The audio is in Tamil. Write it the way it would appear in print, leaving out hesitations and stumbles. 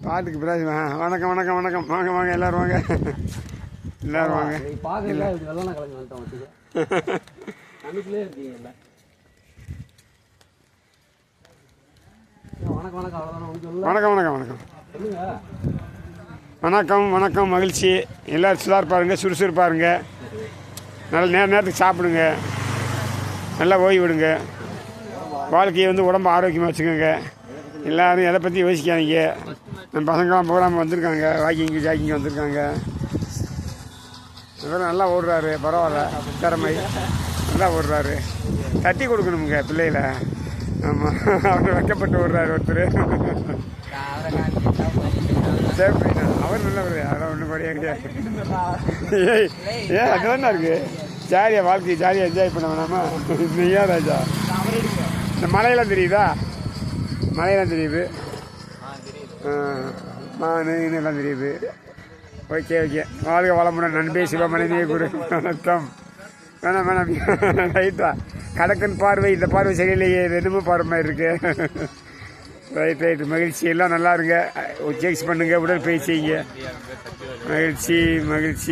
பாட்டுக்கு பிராஜ் வணக்கம் வணக்கம் வணக்கம் வாங்க வாங்க எல்லாரும் வாங்க எல்லாரும் வாங்க. வணக்கம் வணக்கம் வணக்கம் வணக்கம் வணக்கம் மகிழ்ச்சி. எல்லோரும் சுதார் பாருங்க, சுறுசுறுப்பாக இருங்க, நல்ல நேரத்துக்கு சாப்பிடுங்க, நல்லா ஓய்வு விடுங்க, வாழ்க்கையை உடம்பு ஆரோக்கியமாக வச்சுக்கோங்க. எல்லோரும் எதை பற்றி யோசிக்காதீங்க. நம்ம பசங்களாம் ப்ரோக்ராம் வந்திருக்காங்க, வாக்கிங்கு ஜாக்கிங் வந்திருக்காங்க. இவரும் நல்லா ஓடுறாரு, பரவாயில்ல, திறமை நல்லா ஓடுறாரு. தட்டி கொடுக்கணுங்க பிள்ளைகளை. ஆமாம், அவர் வைக்கப்பட்டு ஓடுறாரு ஒருத்தர். சரி, அவர் நல்லவர், அதெல்லாம் ஒன்றும் குறையா கிடையாது. ஏன் அதுதானே இருக்குது, ஜாலியாக வாழ்க்கையை ஜாலியாக என்ஜாய் பண்ண வேணாமா? நீயா ராஜா? இந்த மலையெல்லாம் தெரியுதா? மலையெல்லாம் தெரியுது, மானு எல்லாம் தெரியுது. ஓகே ஓகே, வாழ்க வளமுடன். நண்பே சிவமனைவியே குரு வணக்கம். வேணாம் வேணாம், ரைட்டா கடக்குன்னு பார்வை, இந்த பார்வை சரியில்லையே, ரெண்டுமே பார்வை மாதிரி இருக்கு. ரைட் ரைட், மகிழ்ச்சி. எல்லாம் நல்லா இருங்க, எக்ஸசைஸ் பண்ணுங்கள், உடற்பயிற்சி செய்யுங்க. மகிழ்ச்சி மகிழ்ச்சி.